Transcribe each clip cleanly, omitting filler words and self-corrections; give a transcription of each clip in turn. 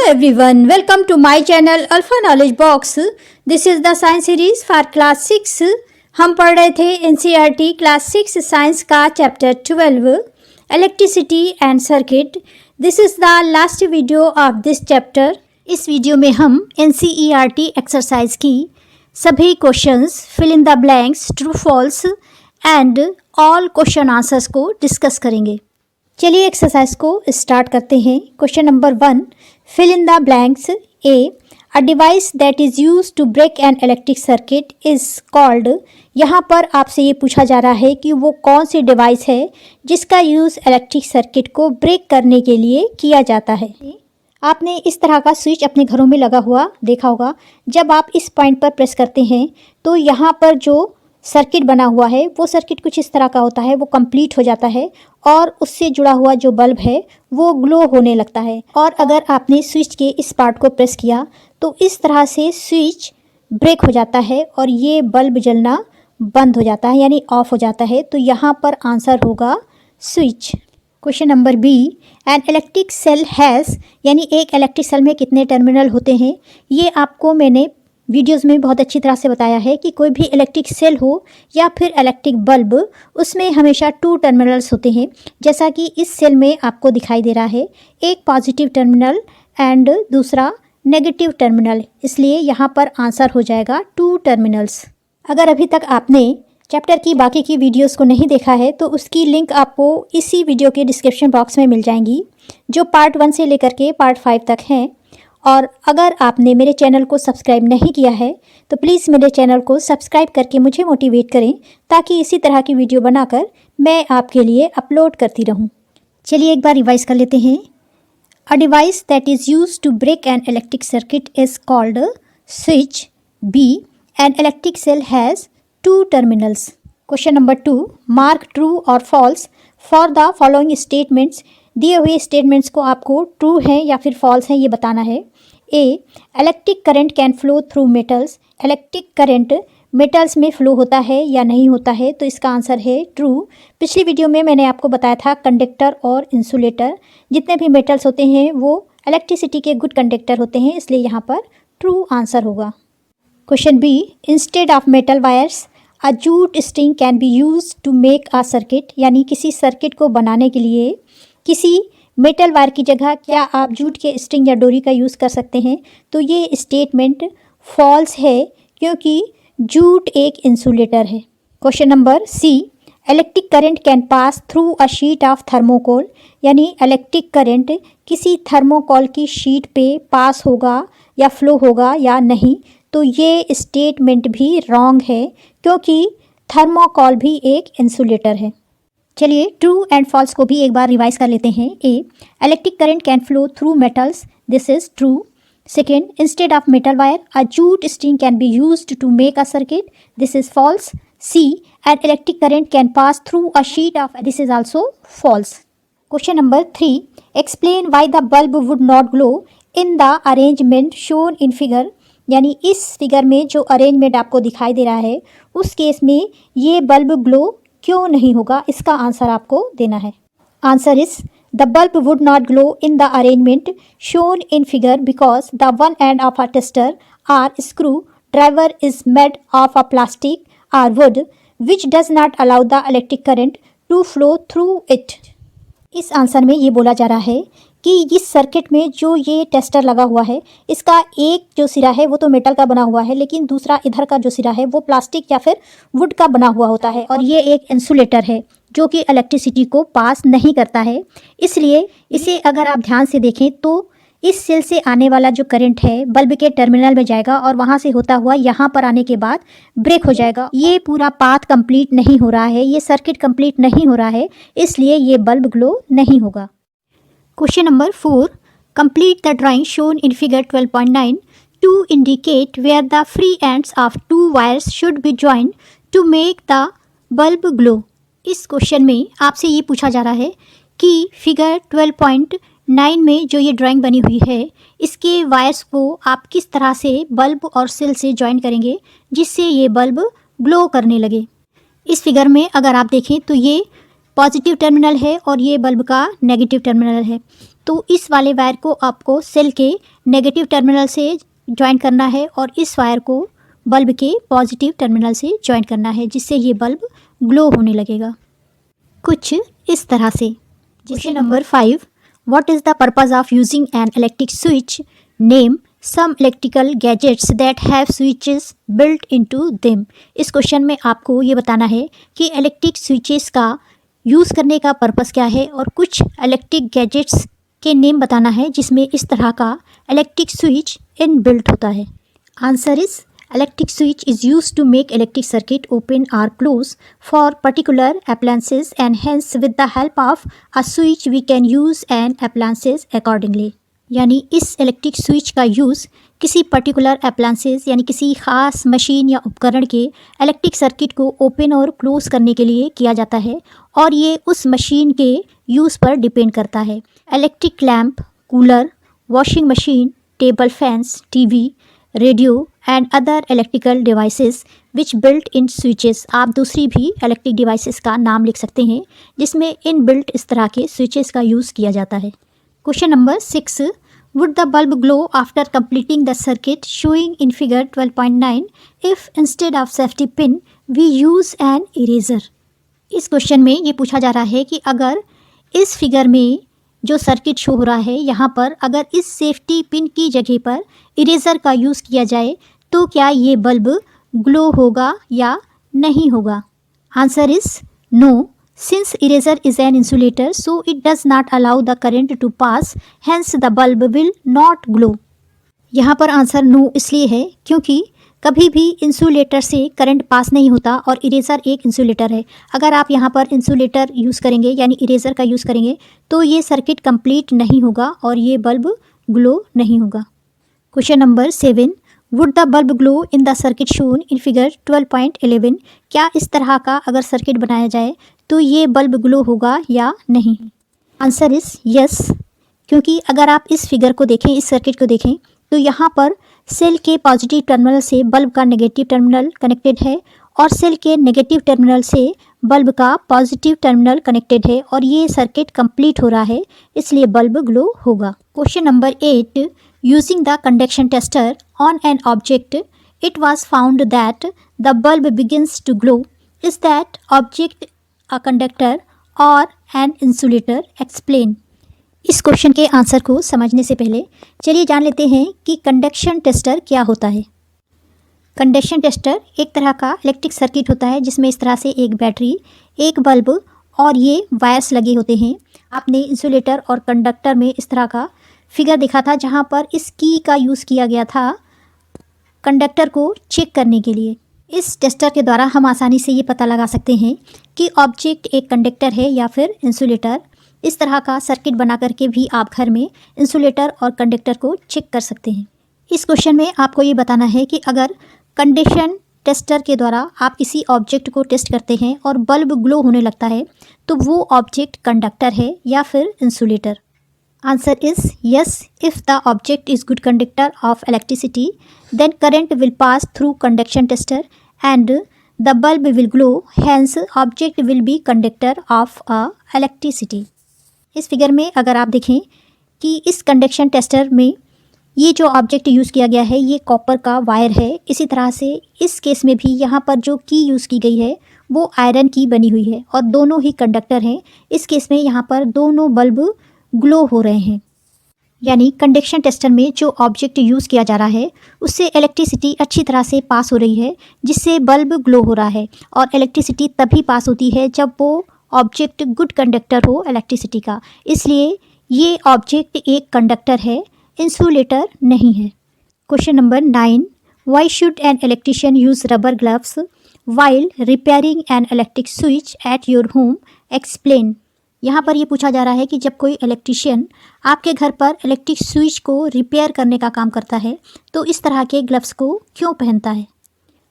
everyone, welcome to my channel Alpha Knowledge Box. This is the science series for class 6. हम पढ़ रहे थे NCERT class 6 science का chapter 12 electricity and circuit. This is the last video of this chapter. इस video में हम NCERT exercise की सभी questions, fill in the blanks, true false and all question answers को डिस्कस करेंगे. चलिए एक्सरसाइज को स्टार्ट करते हैं. Question number 1, fill in the blanks. A, a device that is use to break an electric circuit is called. यहाँ पर आपसे ये पूछा जा रहा है कि वो कौन सी डिवाइस है जिसका यूज़ इलेक्ट्रिक सर्किट को ब्रेक करने के लिए किया जाता है. आपने इस तरह का स्विच अपने घरों में लगा हुआ देखा होगा. जब आप इस पॉइंट पर प्रेस करते हैं तो यहाँ पर जो सर्किट बना हुआ है वो सर्किट कुछ इस तरह का होता है, वो कंप्लीट हो जाता है और उससे जुड़ा हुआ जो बल्ब है वो ग्लो होने लगता है. और अगर आपने स्विच के इस पार्ट को प्रेस किया तो इस तरह से स्विच ब्रेक हो जाता है और ये बल्ब जलना बंद हो जाता है, यानी ऑफ हो जाता है. तो यहाँ पर आंसर होगा switch. Question number B, an electric cell has, यानी एक इलेक्ट्रिक सेल में कितने टर्मिनल होते हैं. ये आपको मैंने वीडियोस में बहुत अच्छी तरह से बताया है कि कोई भी इलेक्ट्रिक सेल हो या फिर इलेक्ट्रिक बल्ब, उसमें हमेशा 2 टर्मिनल्स होते हैं. जैसा कि इस सेल में आपको दिखाई दे रहा है, एक पॉजिटिव टर्मिनल एंड दूसरा नेगेटिव टर्मिनल, इसलिए यहाँ पर आंसर हो जाएगा 2 टर्मिनल्स. अगर अभी तक आपने चैप्टर की बाकी की वीडियोस को नहीं देखा है तो उसकी लिंक आपको इसी वीडियो के डिस्क्रिप्शन बॉक्स में मिल जाएंगी, जो पार्ट 1 से लेकर के पार्ट 5 तक हैं. और अगर आपने मेरे चैनल को सब्सक्राइब नहीं किया है तो प्लीज़ मेरे चैनल को सब्सक्राइब करके मुझे मोटिवेट करें, ताकि इसी तरह की वीडियो बनाकर मैं आपके लिए अपलोड करती रहूं. चलिए एक बार रिवाइज कर लेते हैं. A device that is use to break an electric circuit is called switch. B, an electric cell has 2 terminals. Question number 2, mark true और false for the following statements. दिए हुए स्टेटमेंट्स को आपको ट्रू है या फिर फॉल्स है ये बताना है. A, electric current can flow through metals. Electric current metals में फ्लो होता है या नहीं होता है, तो इसका आंसर है ट्रू. पिछली वीडियो में मैंने आपको बताया था कंडक्टर और इंसुलेटर, जितने भी मेटल्स होते हैं वो इलेक्ट्रिसिटी के गुड कंडक्टर होते हैं, इसलिए यहाँ पर ट्रू आंसर होगा. Question B, instead of metal wires a jute string can be use to make a circuit. यानी किसी सर्किट को बनाने के लिए किसी मेटल वायर की जगह क्या आप जूट के स्ट्रिंग या डोरी का यूज़ कर सकते हैं. तो ये स्टेटमेंट फॉल्स है, क्योंकि जूट एक इंसुलेटर है. Question number C, electric current can pass through a sheet of thermocol. यानी इलेक्ट्रिक करंट किसी थर्मोकोल की शीट पे पास होगा या फ्लो होगा या नहीं. तो ये स्टेटमेंट भी रॉन्ग है, क्योंकि थर्मोकोल भी एक इंसुलेटर है. चलिए ट्रू एंड फॉल्स को भी एक बार रिवाइज कर लेते हैं. A, electric current can flow through metals. This is true. Second, instead of metal wire a jute string can be used to make a circuit. This is false. C, an electric current can pass through a sheet of. This is also false. Question number 3, explain why the bulb would not glow in the arrangement shown in figure. यानी इस figure में जो arrangement आपको दिखाई दे रहा है उस case में ये बल्ब ग्लो क्यों नहीं होगा, इसका आंसर आपको देना है. Answer is the bulb would not glow in the arrangement shown in figure because the one end of a tester or screwdriver is made of a plastic or wood which does not allow the electric current to flow through it. इस answer में ये बोला जा रहा है कि इस circuit में जो ये टेस्टर लगा हुआ है, इसका एक जो सिरा है वो तो मेटल का बना हुआ है, लेकिन दूसरा इधर का जो सिरा है वो प्लास्टिक या फिर वुड का बना हुआ होता है. और ये एक इंसुलेटर है जो कि इलेक्ट्रिसिटी को पास नहीं करता है. इसलिए इसे अगर आप ध्यान से देखें तो इस सेल से आने वाला जो करंट है बल्ब के टर्मिनल में जाएगा और वहाँ से होता हुआ यहाँ पर आने के बाद ब्रेक हो जाएगा. ये पूरा पाथ कंप्लीट नहीं हो रहा है, ये सर्किट कंप्लीट नहीं हो रहा है, इसलिए ये बल्ब ग्लो नहीं होगा. Question number 4, complete the drawing shown in figure 12.9 to indicate where the free ends of 2 wires should be joined to make the bulb glow. इस क्वेश्चन में आपसे ये पूछा जा रहा है कि फिगर 12.9 में जो ये ड्राइंग बनी हुई है, इसके वायर्स को आप किस तरह से बल्ब और सेल से जॉइन करेंगे जिससे ये बल्ब ग्लो करने लगे. इस फिगर में अगर आप देखें तो ये पॉजिटिव टर्मिनल है और ये बल्ब का नेगेटिव टर्मिनल है. तो इस वाले वायर को आपको सेल के नेगेटिव टर्मिनल से ज्वाइन करना है और इस वायर को बल्ब के पॉजिटिव टर्मिनल से ज्वाइन करना है, जिससे ये बल्ब ग्लो होने लगेगा कुछ इस तरह से। Question number 5, what is the purpose of using an electric switch? Name some electrical gadgets that have switches built into them. इस क्वेश्चन में आपको ये बताना है कि इलेक्ट्रिक स्विचेस का यूज़ करने का पर्पस क्या है और कुछ इलेक्ट्रिक गैजेट्स के नेम बताना है जिसमें इस तरह का इलेक्ट्रिक स्विच इनबिल्ट होता है। Answer is electric switch is used to make electric circuit open or close for particular appliances, and hence with the help of a switch we can use an appliances accordingly। यानी इस electric switch का use किसी particular appliances यानी किसी ख़ास machine या उपकरण के इलेक्ट्रिक सर्किट को ओपन और क्लोज करने के लिए किया जाता है और ये उस मशीन के यूज़ पर डिपेंड करता है। Electric lamp, cooler, washing machine, table fans, TV, radio and other electrical devices which built in switches. आप दूसरी भी इलेक्ट्रिक डिवाइसेस का नाम लिख सकते हैं जिसमें इन बिल्ट इस तरह के स्विचेस का यूज़ किया जाता है। Question number 6, would the bulb glow after completing the circuit showing in figure 12.9 if instead of safety pin we use an eraser? इस क्वेश्चन में ये पूछा जा रहा है कि अगर इस फिगर में जो सर्किट शो हो रहा है यहाँ पर अगर इस सेफ्टी पिन की जगह पर इरेज़र का यूज़ किया जाए तो क्या ये बल्ब ग्लो होगा या नहीं होगा? Answer is no, since eraser is an insulator so it does not allow the current to pass, hence the bulb will not glow. यहाँ पर आंसर नो इसलिए है क्योंकि कभी भी इंसुलेटर से करंट पास नहीं होता और इरेज़र एक इंसुलेटर है। अगर आप यहाँ पर इंसुलेटर यूज़ करेंगे यानी इरेज़र का यूज़ करेंगे तो ये सर्किट कंप्लीट नहीं होगा और ये बल्ब ग्लो नहीं होगा। Question number 7, would the bulb glow in the circuit shown in figure 12.11? क्या इस तरह का अगर सर्किट बनाया जाए तो ये बल्ब ग्लो होगा या नहीं? आंसर इज़ यस, क्योंकि अगर आप इस फिगर को देखें, इस सर्किट को देखें तो यहाँ पर सेल के पॉजिटिव टर्मिनल से बल्ब का नेगेटिव टर्मिनल कनेक्टेड है और सेल के नेगेटिव टर्मिनल से बल्ब का पॉजिटिव टर्मिनल कनेक्टेड है और ये सर्किट कंप्लीट हो रहा है, इसलिए बल्ब ग्लो होगा। Question number 8, using the conduction tester on an object it was found that the bulb begins to glow. Is that object a conductor और एन इंसुलेटर? एक्सप्लेन। इस क्वेश्चन के आंसर को समझने से पहले चलिए जान लेते हैं कि कंडक्शन टेस्टर क्या होता है। कंडक्शन टेस्टर एक तरह का इलेक्ट्रिक सर्किट होता है जिसमें इस तरह से एक बैटरी, एक बल्ब और ये वायर्स लगे होते हैं। आपने इंसुलेटर और कंडक्टर में इस तरह का फिगर देखा था जहाँ पर इस की का यूज़ किया गया था कंडक्टर को चेक करने के लिए। इस टेस्टर के द्वारा हम आसानी से ये पता लगा सकते हैं कि ऑब्जेक्ट एक कंडक्टर है या फिर इंसुलेटर। इस तरह का सर्किट बना करके भी आप घर में इंसुलेटर और कंडक्टर को चेक कर सकते हैं। इस क्वेश्चन में आपको ये बताना है कि अगर कंडक्शन टेस्टर के द्वारा आप किसी ऑब्जेक्ट को टेस्ट करते हैं और बल्ब ग्लो होने लगता है तो वो ऑब्जेक्ट कंडक्टर है या फिर insulator? Answer is yes, if the object is good conductor of electricity then current will pass through conduction tester and the bulb will glow, hence object will be conductor of a electricity. इस figure में अगर आप देखें कि इस conduction tester में ये जो ऑब्जेक्ट यूज़ किया गया है ये कॉपर का वायर है। इसी तरह से इस केस में भी यहाँ पर जो की यूज़ की गई है वो आयरन की बनी हुई है और दोनों ही कंडक्टर हैं। इस केस में यहाँ पर दोनों बल्ब ग्लो हो रहे हैं, यानी कंडक्शन टेस्टर में जो ऑब्जेक्ट यूज़ किया जा रहा है उससे इलेक्ट्रिसिटी अच्छी तरह से पास हो रही है जिससे बल्ब ग्लो हो रहा है। और इलेक्ट्रिसिटी तभी पास होती है जब वो ऑब्जेक्ट गुड कंडक्टर हो इलेक्ट्रिसिटी का, इसलिए ये ऑब्जेक्ट एक कंडक्टर है, इंसुलेटर नहीं है। Question number 9, why should an electrician use rubber gloves while repairing N electric switch at your home? Explain. यहाँ पर ये पूछा जा रहा है कि जब कोई इलेक्ट्रिशियन आपके घर पर इलेक्ट्रिक स्विच को रिपेयर करने का काम करता है तो इस तरह के ग्लव्स को क्यों पहनता है?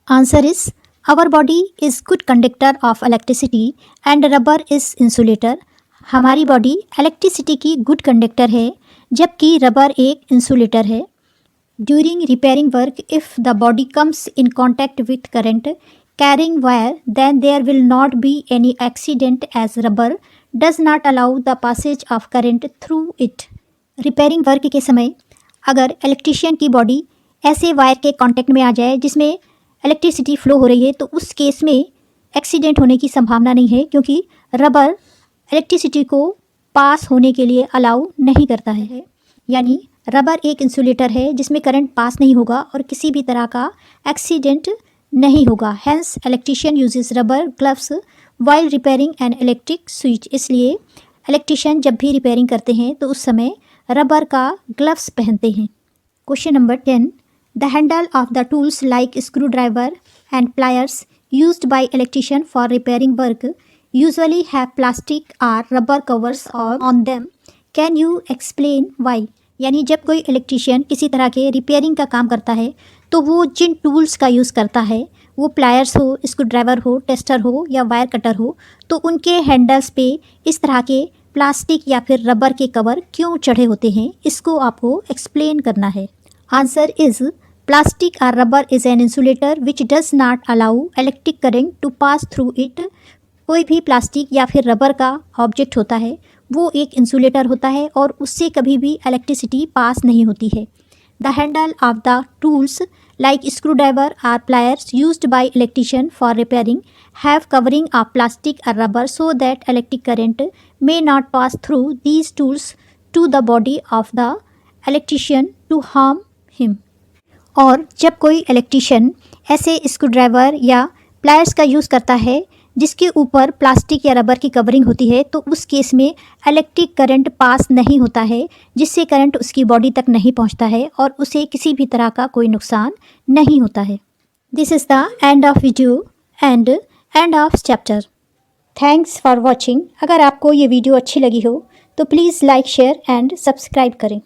Answer is our body is good conductor of electricity and rubber is insulator. हमारी बॉडी इलेक्ट्रिसिटी की गुड कंडक्टर है जबकि रबर एक इंसुलेटर है। During repairing work if the body comes in contact with current carrying wire then there will not be any accident as rubber does not allow the passage of current through it। Repairing work के समय अगर electrician की body ऐसे wire के contact में आ जाए जिसमें electricity flow हो रही है तो उस केस में एक्सीडेंट होने की संभावना नहीं है, क्योंकि रबर इलेक्ट्रिसिटी को पास होने के लिए अलाउ नहीं करता है। यानी रबर एक इंसुलेटर है जिसमें करंट पास नहीं होगा और किसी भी तरह का एक्सीडेंट नहीं होगा। Hence electrician uses rubber gloves while repairing N electric switch. इसलिए इलेक्ट्रिशियन जब भी रिपेयरिंग करते हैं तो उस समय रबर का ग्लव्स पहनते हैं। Question number 10, the handle of the tools like screwdriver and pliers used by electrician for repairing work usually have plastic और rubber covers on them. Can you explain why. यानी जब कोई electrician किसी तरह के repairing का काम करता है तो वो जिन टूल्स का यूज़ करता है, वो प्लायर्स हो, स्क्रू ड्राइवर हो, टेस्टर हो या वायर कटर हो, तो उनके हैंडल्स पे इस तरह के प्लास्टिक या फिर रबर के कवर क्यों चढ़े होते हैं, इसको आपको एक्सप्लेन करना है। आंसर इज़ प्लास्टिक और rubber is an insulator which does not allow electric current to pass through it. कोई भी प्लास्टिक या फिर रबर का ऑब्जेक्ट होता है वो एक इंसुलेटर होता है और उससे कभी भी इलेक्ट्रिसिटी पास नहीं होती है। The handle of the tools like screwdriver और pliers used by electrician for repairing have covering of plastic और rubber so that electric current may not pass through these tools to the body of the electrician to harm him। और जब कोई electrician ऐसे screw driver या pliers का use करता है जिसके ऊपर प्लास्टिक या रबर की कवरिंग होती है तो उस केस में इलेक्ट्रिक करंट पास नहीं होता है, जिससे करंट उसकी बॉडी तक नहीं पहुंचता है और उसे किसी भी तरह का कोई नुकसान नहीं होता है। This is the end of video and end of chapter. Thanks for watching. अगर आपको ये वीडियो अच्छी लगी हो तो please like, share and subscribe करें।